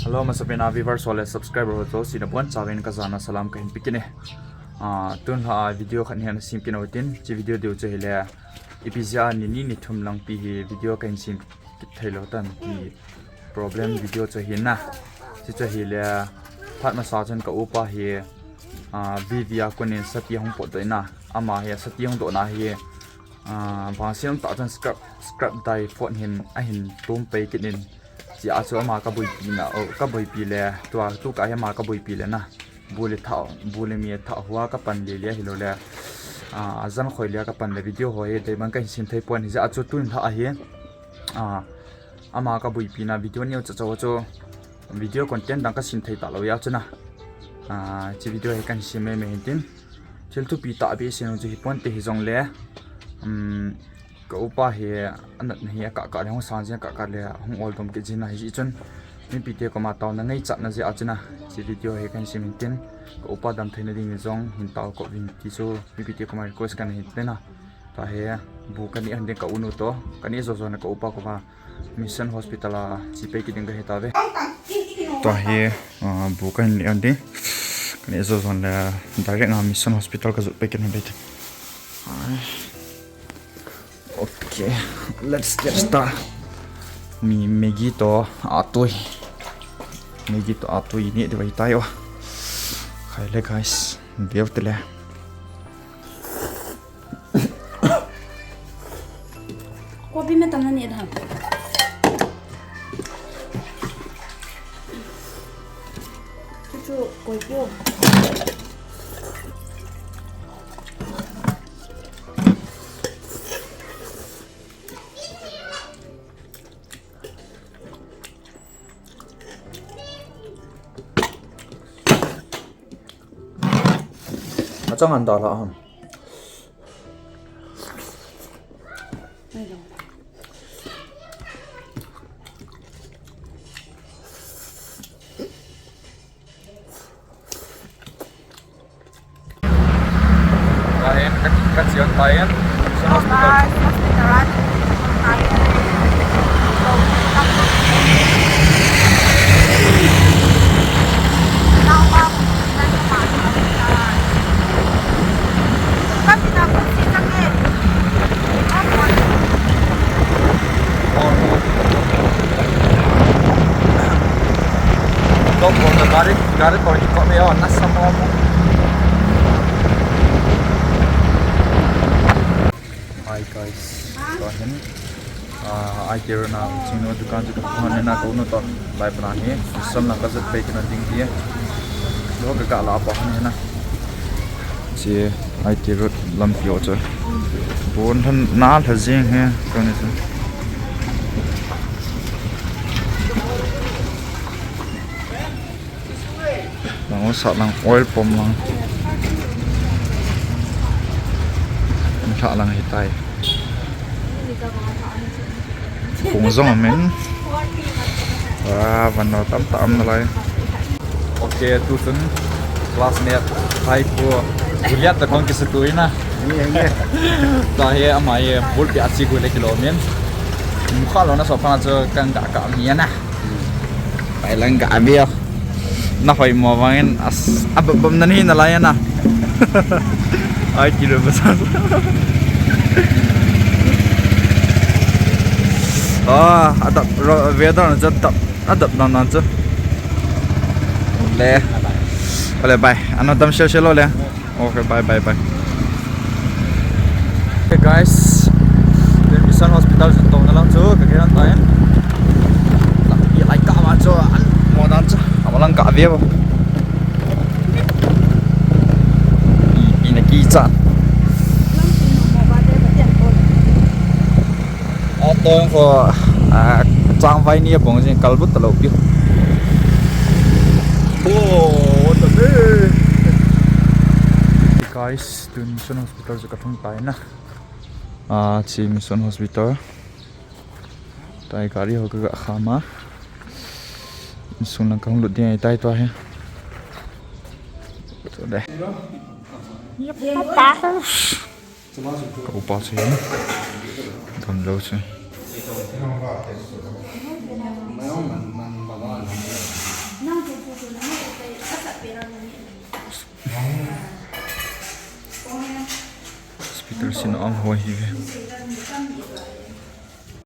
Hello masapina viewers wala subscriber ho to sinabuan chawin ka zana salam kahin pikine tun ha video khan hian sim pinotin chi video deu che hele ipizia ni thum lang pi hi video kahin sim thailo tan ki problem video che hin na chi che hele phat ma sa chen ka upa hi video konin sati hong po to na ama he sati hong do na hi ba siam ta chen scrap dai phone hin a hin tum pe kinin chỉ áp dụng mà các bụi pin là các bụi pin là tu cái mà các bụi pin là na bùi mi thảo hoa các phần lìa hiểu là dân khỏi lìa các phần là video hỏi để bằng cái xin thấy point thì áp dụng tuần thảo hiền mà các bụi pin là video nhiều cho video content đang các xin thấy tạo lâu ya chứ na chỉ video hay cái xin mấy tin chỉ tu pi tạo bị xin cho point thì dòng lẽ cậu ba he anh he cả những sáng giờ cả le hong all tom cái gì này chỉ chân mình bị tiêu có mà tao nó ngay chặt nó gì ở trên na chỉ video he cái xem tin cậu ba đam thấy nó đi trong hiện tao có vinh tí số mình bị tiêu có mà request cái này thế na ta he bu cái này anh đi cậu nu to cái này rồi cậu ba có mà mission hospital là chỉ phải cái đừng cái ta về ta he bu cái này anh đi cái này rồi là direct là mission hospital cái giúp phải cái này đấy. Okay, let's get started. Megi to atui. Megi to atui ni dewa tayo. Khaile guys, view tele. Kopi में तमना नहीं था. Cucu kopi. Chẳng ăn đó là không? Lain, kajian lain. Gari kalau ikut dia nas sama apa? Hi guys, kahin, I kira na cino dukan juga kahan na kau nutor live na ni, sem na kasut baik na ding dia, lo gak lah apa ni na, si I kira lampion je, bon han na hazing he, kau ni tu. Nó sợ là oil pump lang sợ là hiện tại cũng giống mình và nó tắm lại ok tu tuần classmate hai của lihat tak kong kisatuin na dahil amai bul biasa gue lagi kilometer muka lo na sopan aja kan gak kami na Thailand gak ambil na phải mò vàng bấm nani na lại na ai chỉ được sao adap về đó là rất tập adap nó chứ lẹ bye anh tâm share lo lẹ ok bye hey guys đến mission hospital chúng tôi là chỗ cái này tay bị lại cả mà cho anh mua đan chứ lang cả việc ini kicat tôi có trang vay nia bông trên kalbut talo biết guys tu mission hospital juga thong tai na chi mission hospital tai kari ho ga khama xuống là không lụt đi tay to ha chỗ đây cậu bao nhiêu cầm lâu chưa Peter sin ang hoi hi ve